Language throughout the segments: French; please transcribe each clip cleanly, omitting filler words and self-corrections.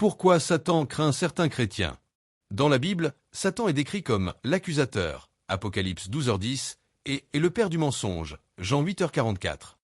Pourquoi Satan craint certains chrétiens? Dans la Bible, Satan est décrit comme l'accusateur, Apocalypse 12h10, et le père du mensonge, Jean 8h44.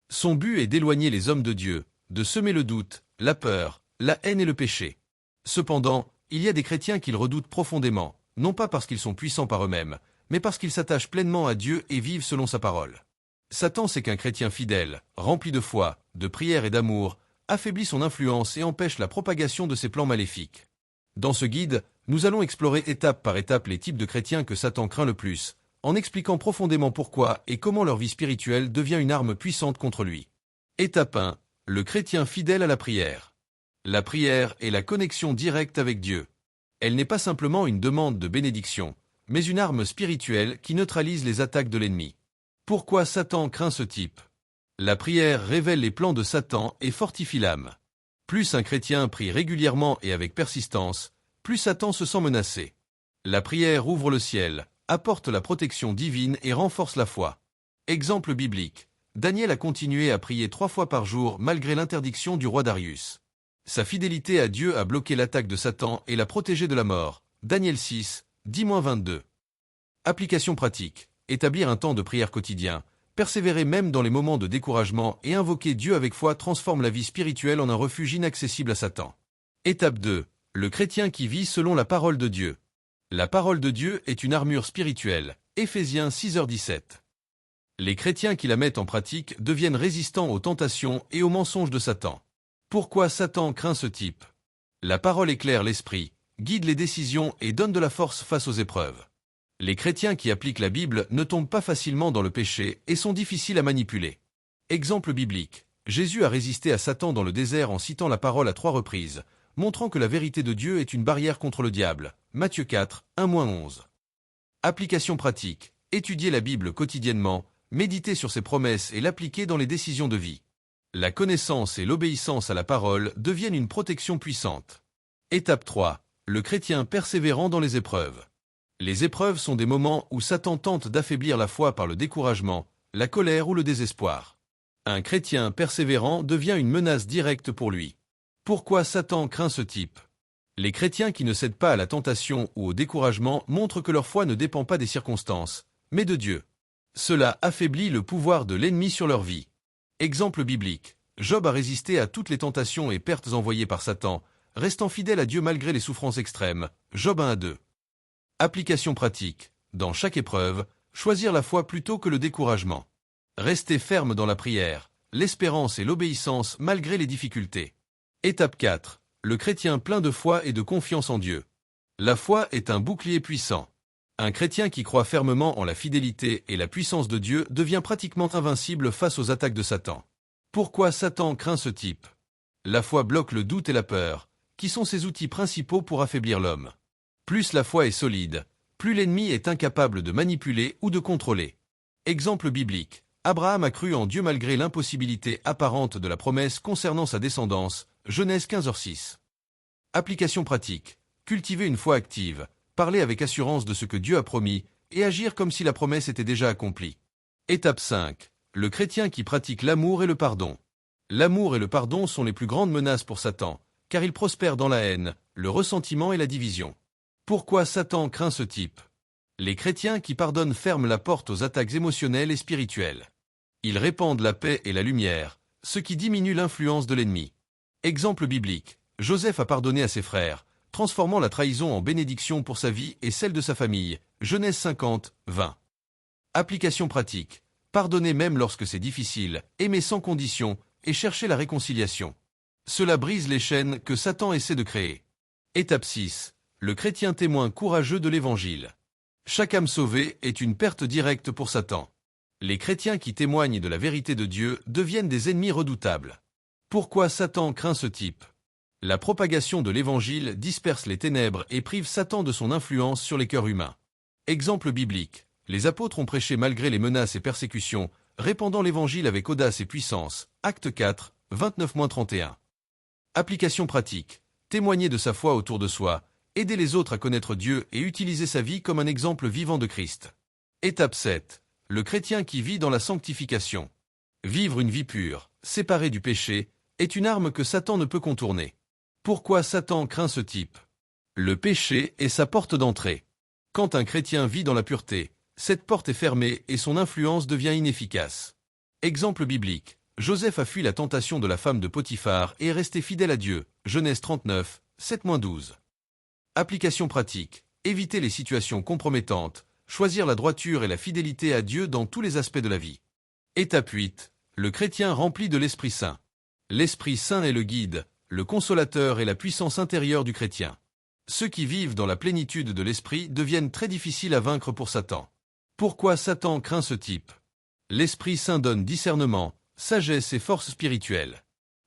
Son but est d'éloigner les hommes de Dieu, de semer le doute, la peur, la haine et le péché. Cependant, il y a des chrétiens qu'il redoute profondément, non pas parce qu'ils sont puissants par eux-mêmes, mais parce qu'ils s'attachent pleinement à Dieu et vivent selon sa parole. Satan sait qu'un chrétien fidèle, rempli de foi, de prière et d'amour, affaiblit son influence et empêche la propagation de ses plans maléfiques. Dans ce guide, nous allons explorer étape par étape les types de chrétiens que Satan craint le plus, en expliquant profondément pourquoi et comment leur vie spirituelle devient une arme puissante contre lui. Étape 1. Le chrétien fidèle à la prière. La prière est la connexion directe avec Dieu. Elle n'est pas simplement une demande de bénédiction, mais une arme spirituelle qui neutralise les attaques de l'ennemi. Pourquoi Satan craint ce type? La prière révèle les plans de Satan et fortifie l'âme. Plus un chrétien prie régulièrement et avec persistance, plus Satan se sent menacé. La prière ouvre le ciel, apporte la protection divine et renforce la foi. Exemple biblique. Daniel a continué à prier 3 fois par jour malgré l'interdiction du roi Darius. Sa fidélité à Dieu a bloqué l'attaque de Satan et l'a protégé de la mort. Daniel 6, 10-22. Application pratique. Établir un temps de prière quotidien, persévérer même dans les moments de découragement et invoquer Dieu avec foi transforme la vie spirituelle en un refuge inaccessible à Satan. Étape 2. Le chrétien qui vit selon la parole de Dieu. La parole de Dieu est une armure spirituelle. Éphésiens 6h17. Les chrétiens qui la mettent en pratique deviennent résistants aux tentations et aux mensonges de Satan. Pourquoi Satan craint ce type? La parole éclaire l'esprit, guide les décisions et donne de la force face aux épreuves. Les chrétiens qui appliquent la Bible ne tombent pas facilement dans le péché et sont difficiles à manipuler. Exemple biblique. Jésus a résisté à Satan dans le désert en citant la parole à 3 reprises, montrant que la vérité de Dieu est une barrière contre le diable. Matthieu 4, 1-11. Application pratique. Étudier la Bible quotidiennement, méditer sur ses promesses et l'appliquer dans les décisions de vie. La connaissance et l'obéissance à la parole deviennent une protection puissante. Étape 3. Le chrétien persévérant dans les épreuves. Les épreuves sont des moments où Satan tente d'affaiblir la foi par le découragement, la colère ou le désespoir. Un chrétien persévérant devient une menace directe pour lui. Pourquoi Satan craint ce type? Les chrétiens qui ne cèdent pas à la tentation ou au découragement montrent que leur foi ne dépend pas des circonstances, mais de Dieu. Cela affaiblit le pouvoir de l'ennemi sur leur vie. Exemple biblique. Job a résisté à toutes les tentations et pertes envoyées par Satan, restant fidèle à Dieu malgré les souffrances extrêmes. Job 1-2. Application pratique. Dans chaque épreuve, choisir la foi plutôt que le découragement. Rester ferme dans la prière, l'espérance et l'obéissance malgré les difficultés. Étape 4. Le chrétien plein de foi et de confiance en Dieu. La foi est un bouclier puissant. Un chrétien qui croit fermement en la fidélité et la puissance de Dieu devient pratiquement invincible face aux attaques de Satan. Pourquoi Satan craint ce type? La foi bloque le doute et la peur, qui sont ses outils principaux pour affaiblir l'homme. Plus la foi est solide, plus l'ennemi est incapable de manipuler ou de contrôler. Exemple biblique. Abraham a cru en Dieu malgré l'impossibilité apparente de la promesse concernant sa descendance. Genèse 15h6. Application pratique. Cultiver une foi active, parler avec assurance de ce que Dieu a promis et agir comme si la promesse était déjà accomplie. Étape 5. Le chrétien qui pratique l'amour et le pardon. L'amour et le pardon sont les plus grandes menaces pour Satan, car ils prospèrent dans la haine, le ressentiment et la division. Pourquoi Satan craint ce type? Les chrétiens qui pardonnent ferment la porte aux attaques émotionnelles et spirituelles. Ils répandent la paix et la lumière, ce qui diminue l'influence de l'ennemi. Exemple biblique. Joseph a pardonné à ses frères, transformant la trahison en bénédiction pour sa vie et celle de sa famille. Genèse 50, 20. Application pratique. Pardonner même lorsque c'est difficile, aimer sans condition et chercher la réconciliation. Cela brise les chaînes que Satan essaie de créer. Étape 6. Le chrétien témoin courageux de l'Évangile. Chaque âme sauvée est une perte directe pour Satan. Les chrétiens qui témoignent de la vérité de Dieu deviennent des ennemis redoutables. Pourquoi Satan craint ce type? La propagation de l'Évangile disperse les ténèbres et prive Satan de son influence sur les cœurs humains. Exemple biblique. Les apôtres ont prêché malgré les menaces et persécutions, répandant l'Évangile avec audace et puissance. Acte 4, 29-31. Application pratique. Témoigner de sa foi autour de soi, aider les autres à connaître Dieu et utiliser sa vie comme un exemple vivant de Christ. Étape 7. Le chrétien qui vit dans la sanctification. Vivre une vie pure, séparée du péché, est une arme que Satan ne peut contourner. Pourquoi Satan craint ce type? Le péché est sa porte d'entrée. Quand un chrétien vit dans la pureté, cette porte est fermée et son influence devient inefficace. Exemple biblique. Joseph a fui la tentation de la femme de Potiphar et est resté fidèle à Dieu. Genèse 39, 7-12. Application pratique. Éviter les situations compromettantes. Choisir la droiture et la fidélité à Dieu dans tous les aspects de la vie. Étape 8. Le chrétien rempli de l'Esprit Saint. L'Esprit Saint est le guide, le consolateur et la puissance intérieure du chrétien. Ceux qui vivent dans la plénitude de l'Esprit deviennent très difficiles à vaincre pour Satan. Pourquoi Satan craint ce type? L'Esprit Saint donne discernement, sagesse et force spirituelle.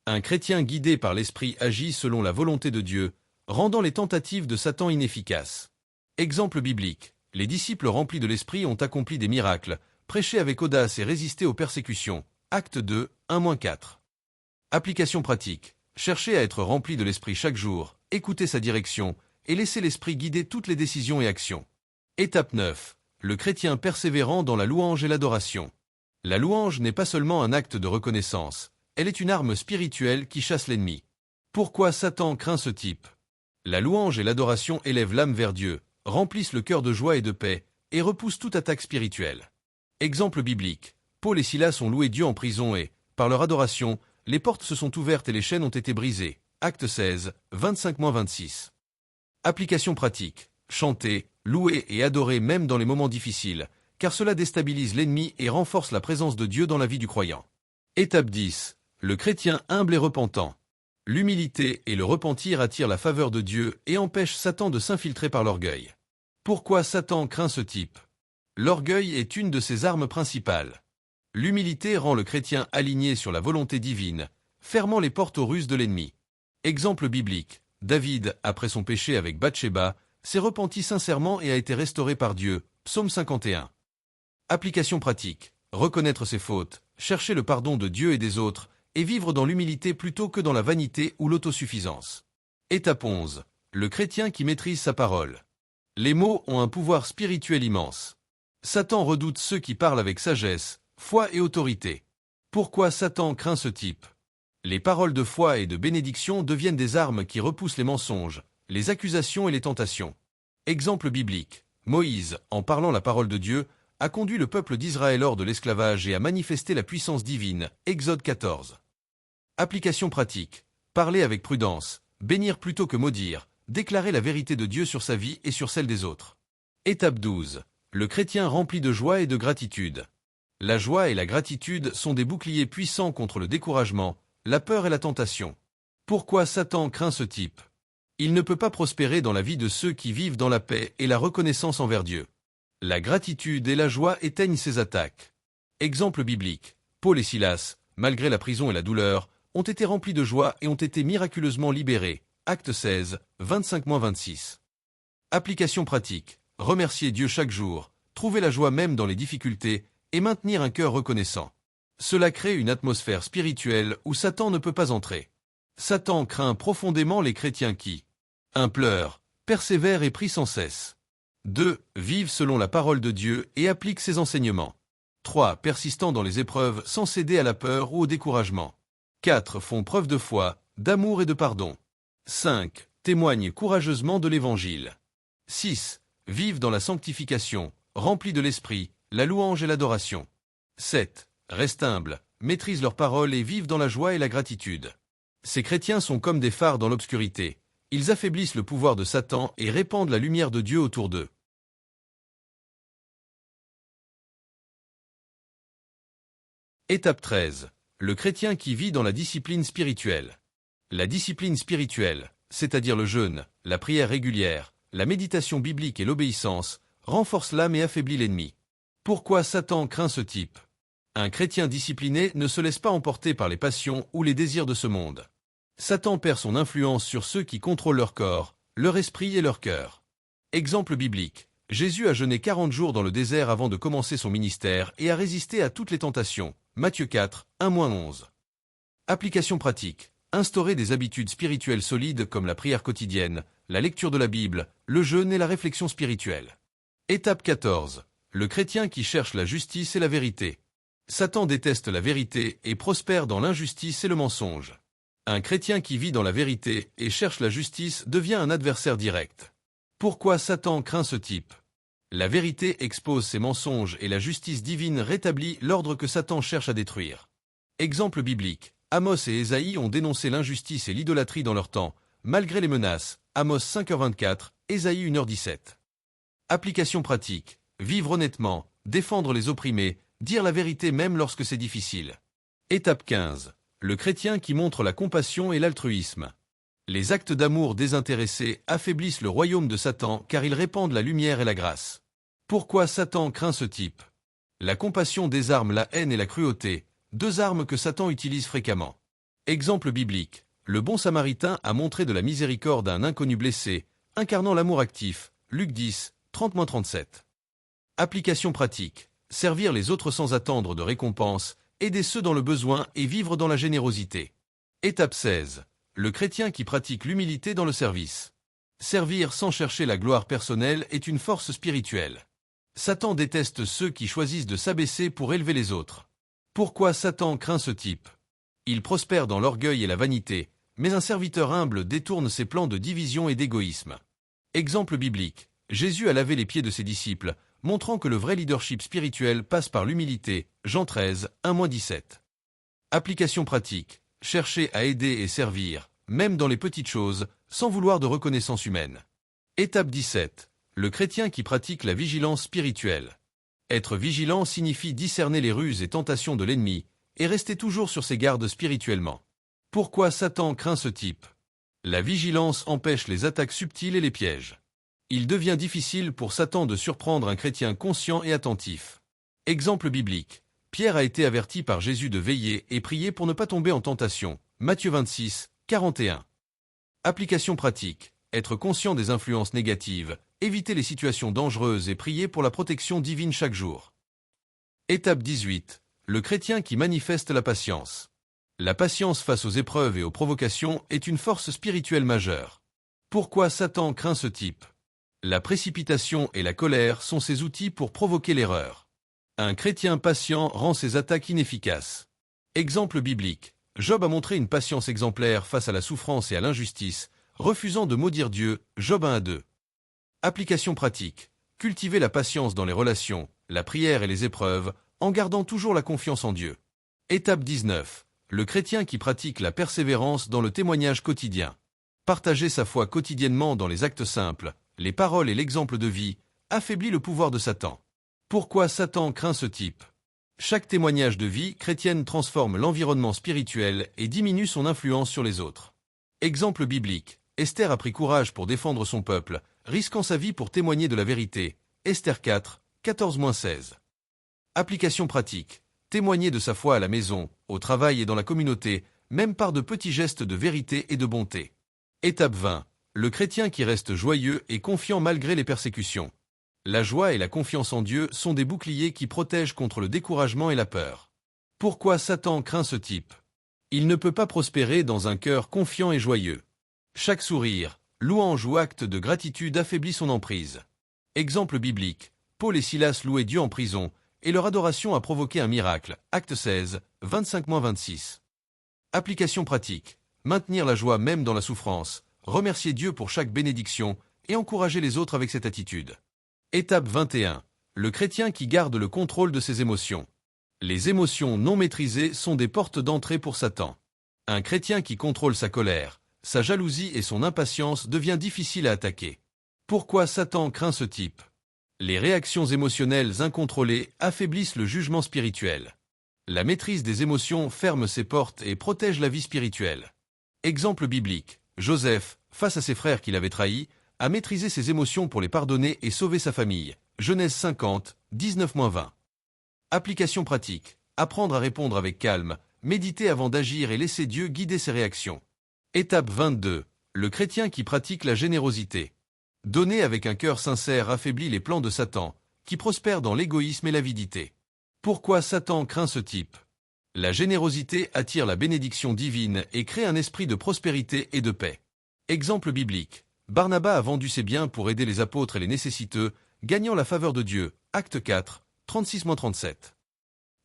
Un chrétien guidé par l'Esprit agit selon la volonté de Dieu, rendant les tentatives de Satan inefficaces. Exemple biblique. Les disciples remplis de l'Esprit ont accompli des miracles, prêché avec audace et résisté aux persécutions. Acte 2, 1-4. Application pratique. Cherchez à être rempli de l'Esprit chaque jour, écoutez sa direction, et laissez l'Esprit guider toutes les décisions et actions. Étape 9. Le chrétien persévérant dans la louange et l'adoration. La louange n'est pas seulement un acte de reconnaissance, elle est une arme spirituelle qui chasse l'ennemi. Pourquoi Satan craint ce type? La louange et l'adoration élèvent l'âme vers Dieu, remplissent le cœur de joie et de paix, et repoussent toute attaque spirituelle. Exemple biblique. Paul et Silas ont loué Dieu en prison et, par leur adoration, les portes se sont ouvertes et les chaînes ont été brisées. Acte 16, 25-26. Application pratique. Chanter, louer et adorer même dans les moments difficiles, car cela déstabilise l'ennemi et renforce la présence de Dieu dans la vie du croyant. Étape 10. Le chrétien humble et repentant. L'humilité et le repentir attirent la faveur de Dieu et empêchent Satan de s'infiltrer par l'orgueil. Pourquoi Satan craint ce type? L'orgueil est une de ses armes principales. L'humilité rend le chrétien aligné sur la volonté divine, fermant les portes aux ruses de l'ennemi. Exemple biblique. David, après son péché avec Bathsheba, s'est repenti sincèrement et a été restauré par Dieu. Psaume 51. Application pratique. Reconnaître ses fautes, chercher le pardon de Dieu et des autres, et vivre dans l'humilité plutôt que dans la vanité ou l'autosuffisance. Étape 11. Le chrétien qui maîtrise sa parole. Les mots ont un pouvoir spirituel immense. Satan redoute ceux qui parlent avec sagesse, foi et autorité. Pourquoi Satan craint ce type? Les paroles de foi et de bénédiction deviennent des armes qui repoussent les mensonges, les accusations et les tentations. Exemple biblique. Moïse, en parlant la parole de Dieu, a conduit le peuple d'Israël hors de l'esclavage et a manifesté la puissance divine. Exode 14. Application pratique. Parler avec prudence, bénir plutôt que maudire, déclarer la vérité de Dieu sur sa vie et sur celle des autres. Étape 12. Le chrétien rempli de joie et de gratitude. La joie et la gratitude sont des boucliers puissants contre le découragement, la peur et la tentation. Pourquoi Satan craint ce type? Il ne peut pas prospérer dans la vie de ceux qui vivent dans la paix et la reconnaissance envers Dieu. La gratitude et la joie éteignent ces attaques. Exemple biblique. Paul et Silas, malgré la prison et la douleur, ont été remplis de joie et ont été miraculeusement libérés. Acte 16, 25-26. Application pratique. Remercier Dieu chaque jour, trouver la joie même dans les difficultés et maintenir un cœur reconnaissant. Cela crée une atmosphère spirituelle où Satan ne peut pas entrer. Satan craint profondément les chrétiens qui 1. Pleurent, persévèrent et prient sans cesse. 2. Vivent selon la parole de Dieu et appliquent ses enseignements. 3. Persistant dans les épreuves sans céder à la peur ou au découragement. 4. Font preuve de foi, d'amour et de pardon. 5. Témoignent courageusement de l'Évangile. 6. Vivent dans la sanctification, remplis de l'Esprit, la louange et l'adoration. 7. Restent humbles, maîtrisent leurs paroles et vivent dans la joie et la gratitude. Ces chrétiens sont comme des phares dans l'obscurité. Ils affaiblissent le pouvoir de Satan et répandent la lumière de Dieu autour d'eux. Étape 13. Le chrétien qui vit dans la discipline spirituelle. La discipline spirituelle, c'est-à-dire le jeûne, la prière régulière, la méditation biblique et l'obéissance, renforce l'âme et affaiblit l'ennemi. Pourquoi Satan craint ce type? Un chrétien discipliné ne se laisse pas emporter par les passions ou les désirs de ce monde. Satan perd son influence sur ceux qui contrôlent leur corps, leur esprit et leur cœur. Exemple biblique. Jésus a jeûné 40 jours dans le désert avant de commencer son ministère et a résisté à toutes les tentations. Matthieu 4, 1-11. Application pratique. Instaurer des habitudes spirituelles solides comme la prière quotidienne, la lecture de la Bible, le jeûne et la réflexion spirituelle. Étape 14. Le chrétien qui cherche la justice et la vérité. Satan déteste la vérité et prospère dans l'injustice et le mensonge. Un chrétien qui vit dans la vérité et cherche la justice devient un adversaire direct. Pourquoi Satan craint ce type? La vérité expose ses mensonges et la justice divine rétablit l'ordre que Satan cherche à détruire. Exemple biblique. Amos et Ésaïe ont dénoncé l'injustice et l'idolâtrie dans leur temps, malgré les menaces. Amos 5h24, Ésaïe 1h17. Application pratique. Vivre honnêtement, défendre les opprimés, dire la vérité même lorsque c'est difficile. Étape 15. Le chrétien qui montre la compassion et l'altruisme. Les actes d'amour désintéressés affaiblissent le royaume de Satan car ils répandent la lumière et la grâce. Pourquoi Satan craint ce type? La compassion désarme la haine et la cruauté, deux armes que Satan utilise fréquemment. Exemple biblique. Le bon samaritain a montré de la miséricorde à un inconnu blessé, incarnant l'amour actif. Luc 10, 30-37. Application pratique. Servir les autres sans attendre de récompense, aider ceux dans le besoin et vivre dans la générosité. Étape 16. Le chrétien qui pratique l'humilité dans le service. Servir sans chercher la gloire personnelle est une force spirituelle. Satan déteste ceux qui choisissent de s'abaisser pour élever les autres. Pourquoi Satan craint ce type? Il prospère dans l'orgueil et la vanité, mais un serviteur humble détourne ses plans de division et d'égoïsme. Exemple biblique. Jésus a lavé les pieds de ses disciples, montrant que le vrai leadership spirituel passe par l'humilité. Jean 13, 1-17. Application pratique. Chercher à aider et servir, même dans les petites choses, sans vouloir de reconnaissance humaine. Étape 17. Le chrétien qui pratique la vigilance spirituelle. Être vigilant signifie discerner les ruses et tentations de l'ennemi, et rester toujours sur ses gardes spirituellement. Pourquoi Satan craint ce type? La vigilance empêche les attaques subtiles et les pièges. Il devient difficile pour Satan de surprendre un chrétien conscient et attentif. Exemple biblique. Pierre a été averti par Jésus de veiller et prier pour ne pas tomber en tentation. Matthieu 26, 41. Application pratique. Être conscient des influences négatives, éviter les situations dangereuses et prier pour la protection divine chaque jour. Étape 18. Le chrétien qui manifeste la patience. La patience face aux épreuves et aux provocations est une force spirituelle majeure. Pourquoi Satan craint ce type? La précipitation et la colère sont ses outils pour provoquer l'erreur. Un chrétien patient rend ses attaques inefficaces. Exemple biblique. Job a montré une patience exemplaire face à la souffrance et à l'injustice, refusant de maudire Dieu. Job 1-2. Application pratique. Cultiver la patience dans les relations, la prière et les épreuves, en gardant toujours la confiance en Dieu. Étape 19. Le chrétien qui pratique la persévérance dans le témoignage quotidien. Partager sa foi quotidiennement dans les actes simples, les paroles et l'exemple de vie, affaiblit le pouvoir de Satan. Pourquoi Satan craint ce type? Chaque témoignage de vie chrétienne transforme l'environnement spirituel et diminue son influence sur les autres. Exemple biblique. Esther a pris courage pour défendre son peuple, risquant sa vie pour témoigner de la vérité. Esther 4, 14-16. Application pratique. Témoigner de sa foi à la maison, au travail et dans la communauté, même par de petits gestes de vérité et de bonté. Étape 20. Le chrétien qui reste joyeux et confiant malgré les persécutions. La joie et la confiance en Dieu sont des boucliers qui protègent contre le découragement et la peur. Pourquoi Satan craint ce type? Il ne peut pas prospérer dans un cœur confiant et joyeux. Chaque sourire, louange ou acte de gratitude affaiblit son emprise. Exemple biblique. Paul et Silas louaient Dieu en prison, et leur adoration a provoqué un miracle. Acte 16, 25-26. Application pratique. Maintenir la joie même dans la souffrance, remercier Dieu pour chaque bénédiction, et encourager les autres avec cette attitude. Étape 21. Le chrétien qui garde le contrôle de ses émotions. Les émotions non maîtrisées sont des portes d'entrée pour Satan. Un chrétien qui contrôle sa colère, sa jalousie et son impatience devient difficile à attaquer. Pourquoi Satan craint ce type? Les réactions émotionnelles incontrôlées affaiblissent le jugement spirituel. La maîtrise des émotions ferme ses portes et protège la vie spirituelle. Exemple biblique. Joseph, face à ses frères qu'il avait trahis, a maîtrisé ses émotions pour les pardonner et sauver sa famille. Genèse 50, 19-20. Application pratique. Apprendre à répondre avec calme, méditer avant d'agir et laisser Dieu guider ses réactions. Étape 22. Le chrétien qui pratique la générosité. Donner avec un cœur sincère affaiblit les plans de Satan, qui prospère dans l'égoïsme et l'avidité. Pourquoi Satan craint ce type? La générosité attire la bénédiction divine et crée un esprit de prospérité et de paix. Exemple biblique. Barnabas a vendu ses biens pour aider les apôtres et les nécessiteux, gagnant la faveur de Dieu. Acte 4, 36-37.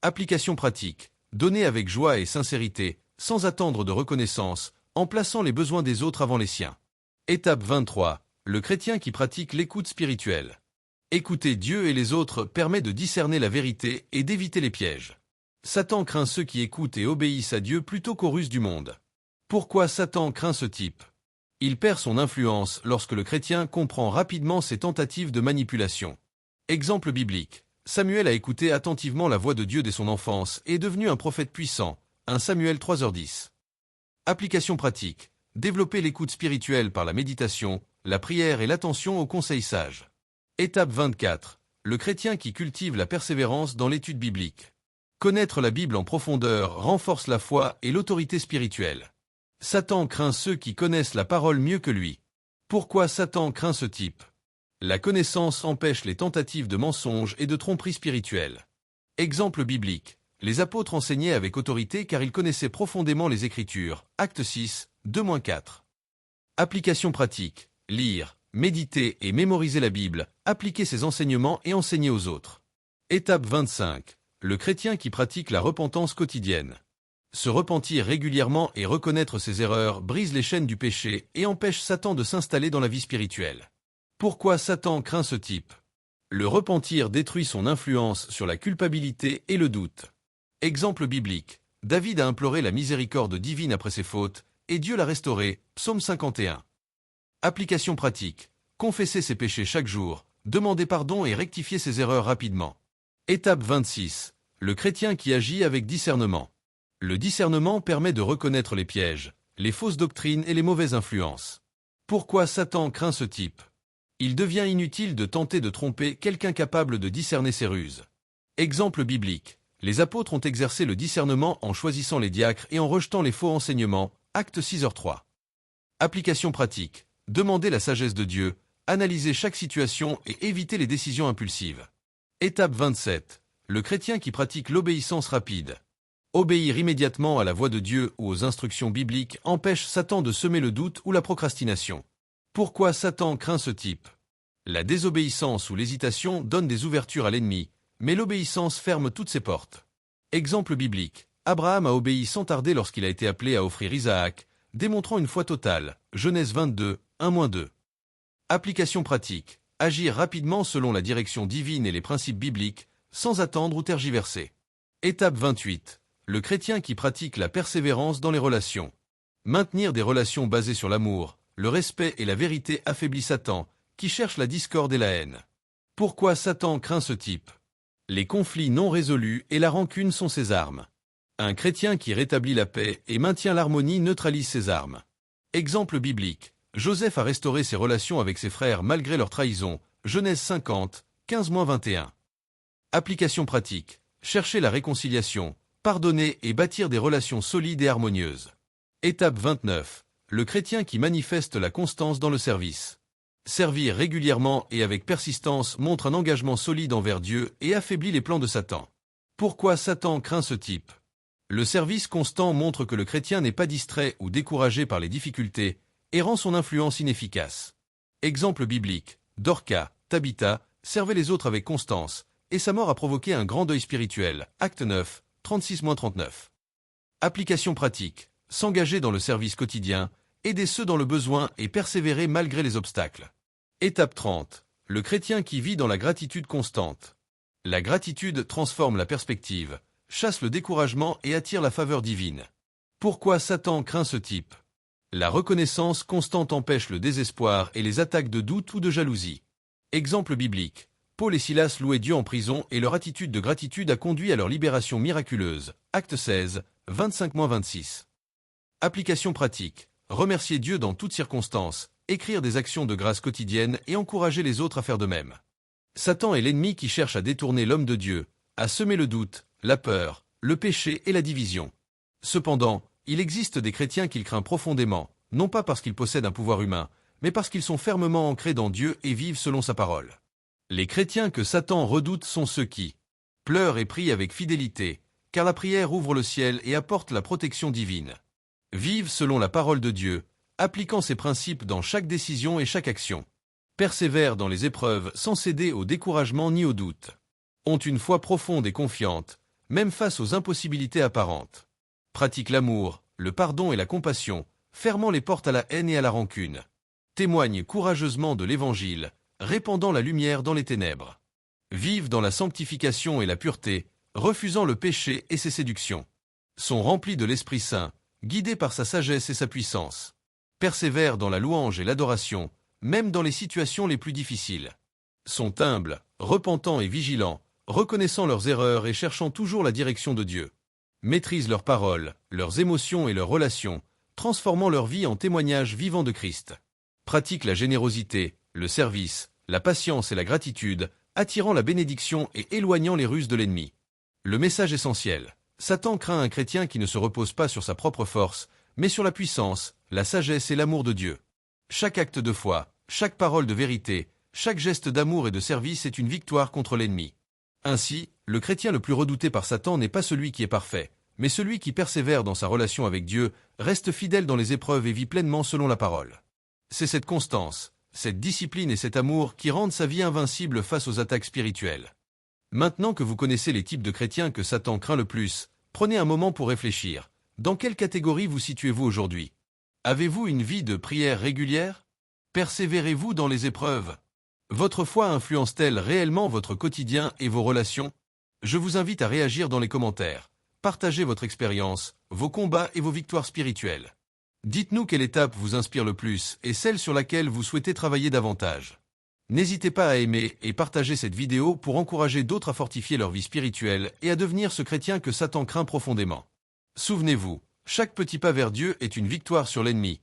Application pratique. Donner avec joie et sincérité, sans attendre de reconnaissance, en plaçant les besoins des autres avant les siens. Étape 23. Le chrétien qui pratique l'écoute spirituelle. Écouter Dieu et les autres permet de discerner la vérité et d'éviter les pièges. Satan craint ceux qui écoutent et obéissent à Dieu plutôt qu'aux ruses du monde. Pourquoi Satan craint ce type? Il perd son influence lorsque le chrétien comprend rapidement ses tentatives de manipulation. Exemple biblique. Samuel a écouté attentivement la voix de Dieu dès son enfance et est devenu un prophète puissant. 1 Samuel 3h10. Application pratique. Développer l'écoute spirituelle par la méditation, la prière et l'attention aux conseils sages. Étape 24. Le chrétien qui cultive la persévérance dans l'étude biblique. Connaître la Bible en profondeur renforce la foi et l'autorité spirituelle. Satan craint ceux qui connaissent la parole mieux que lui. Pourquoi Satan craint ce type? La connaissance empêche les tentatives de mensonges et de tromperies spirituelles. Exemple biblique. Les apôtres enseignaient avec autorité car ils connaissaient profondément les Écritures. Acte 6, 2-4. Application pratique. Lire, méditer et mémoriser la Bible, appliquer ses enseignements et enseigner aux autres. Étape 25. Le chrétien qui pratique la repentance quotidienne. Se repentir régulièrement et reconnaître ses erreurs brise les chaînes du péché et empêche Satan de s'installer dans la vie spirituelle. Pourquoi Satan craint ce type? Le repentir détruit son influence sur la culpabilité et le doute. Exemple biblique. David a imploré la miséricorde divine après ses fautes, et Dieu l'a restauré. Psaume 51. Application pratique. Confesser ses péchés chaque jour, demander pardon et rectifier ses erreurs rapidement. Étape 26. Le chrétien qui agit avec discernement. Le discernement permet de reconnaître les pièges, les fausses doctrines et les mauvaises influences. Pourquoi Satan craint ce type? Il devient inutile de tenter de tromper quelqu'un capable de discerner ses ruses. Exemple biblique. Les apôtres ont exercé le discernement en choisissant les diacres et en rejetant les faux enseignements. Acte 6h3. Application pratique. Demander la sagesse de Dieu, analyser chaque situation et éviter les décisions impulsives. Étape 27. Le chrétien qui pratique l'obéissance rapide. Obéir immédiatement à la voix de Dieu ou aux instructions bibliques empêche Satan de semer le doute ou la procrastination. Pourquoi Satan craint ce type? La désobéissance ou l'hésitation donnent des ouvertures à l'ennemi, mais l'obéissance ferme toutes ses portes. Exemple biblique. Abraham a obéi sans tarder lorsqu'il a été appelé à offrir Isaac, démontrant une foi totale. Genèse 22, 1-2. Application pratique. Agir rapidement selon la direction divine et les principes bibliques, sans attendre ou tergiverser. Étape 28. Le chrétien qui pratique la persévérance dans les relations. Maintenir des relations basées sur l'amour, le respect et la vérité affaiblit Satan, qui cherche la discorde et la haine. Pourquoi Satan craint ce type? Les conflits non résolus et la rancune sont ses armes. Un chrétien qui rétablit la paix et maintient l'harmonie neutralise ses armes. Exemple biblique. Joseph a restauré ses relations avec ses frères malgré leur trahison. Genèse 50, 15-21. Application pratique. Chercher la réconciliation, pardonner et bâtir des relations solides et harmonieuses. Étape 29. Le chrétien qui manifeste la constance dans le service. Servir régulièrement et avec persistance montre un engagement solide envers Dieu et affaiblit les plans de Satan. Pourquoi Satan craint ce type? Le service constant montre que le chrétien n'est pas distrait ou découragé par les difficultés et rend son influence inefficace. Exemple biblique. Dorcas, Tabitha, servait les autres avec constance, et sa mort a provoqué un grand deuil spirituel. Acte 9, 36-39. Application pratique. S'engager dans le service quotidien, aider ceux dans le besoin et persévérer malgré les obstacles. Étape 30. Le chrétien qui vit dans la gratitude constante. La gratitude transforme la perspective, chasse le découragement et attire la faveur divine. Pourquoi Satan craint ce type? La reconnaissance constante empêche le désespoir et les attaques de doute ou de jalousie. Exemple biblique. Paul et Silas louaient Dieu en prison et leur attitude de gratitude a conduit à leur libération miraculeuse. Acte 16, 25-26. Application pratique. Remercier Dieu dans toutes circonstances, écrire des actions de grâce quotidiennes et encourager les autres à faire de même. Satan est l'ennemi qui cherche à détourner l'homme de Dieu, à semer le doute, la peur, le péché et la division. Cependant, il existe des chrétiens qu'il craint profondément, non pas parce qu'ils possèdent un pouvoir humain, mais parce qu'ils sont fermement ancrés dans Dieu et vivent selon sa parole. Les chrétiens que Satan redoute sont ceux qui pleurent et prient avec fidélité, car la prière ouvre le ciel et apporte la protection divine. Vivent selon la parole de Dieu, appliquant ses principes dans chaque décision et chaque action. Persévèrent dans les épreuves sans céder au découragement ni au doute. Ont une foi profonde et confiante, même face aux impossibilités apparentes. Pratiquent l'amour, le pardon et la compassion, fermant les portes à la haine et à la rancune. Témoignent courageusement de l'Évangile, répandant la lumière dans les ténèbres. Vivent dans la sanctification et la pureté, refusant le péché et ses séductions. Sont remplis de l'Esprit Saint, guidés par sa sagesse et sa puissance. Persévèrent dans la louange et l'adoration, même dans les situations les plus difficiles. Sont humbles, repentants et vigilants, reconnaissant leurs erreurs et cherchant toujours la direction de Dieu. Maîtrisent leurs paroles, leurs émotions et leurs relations, transformant leur vie en témoignage vivant de Christ. Pratiquent la générosité, le service, la patience et la gratitude, attirant la bénédiction et éloignant les ruses de l'ennemi. Le message essentiel. Satan craint un chrétien qui ne se repose pas sur sa propre force, mais sur la puissance, la sagesse et l'amour de Dieu. Chaque acte de foi, chaque parole de vérité, chaque geste d'amour et de service est une victoire contre l'ennemi. Ainsi, le chrétien le plus redouté par Satan n'est pas celui qui est parfait, mais celui qui persévère dans sa relation avec Dieu, reste fidèle dans les épreuves et vit pleinement selon la parole. C'est cette constance, cette discipline et cet amour qui rendent sa vie invincible face aux attaques spirituelles. Maintenant que vous connaissez les types de chrétiens que Satan craint le plus, prenez un moment pour réfléchir. Dans quelle catégorie vous situez-vous aujourd'hui? Avez-vous une vie de prière régulière? Persévérez-vous dans les épreuves? Votre foi influence-t-elle réellement votre quotidien et vos relations? Je vous invite à réagir dans les commentaires. Partagez votre expérience, vos combats et vos victoires spirituelles. Dites-nous quelle étape vous inspire le plus et celle sur laquelle vous souhaitez travailler davantage. N'hésitez pas à aimer et partager cette vidéo pour encourager d'autres à fortifier leur vie spirituelle et à devenir ce chrétien que Satan craint profondément. Souvenez-vous, chaque petit pas vers Dieu est une victoire sur l'ennemi.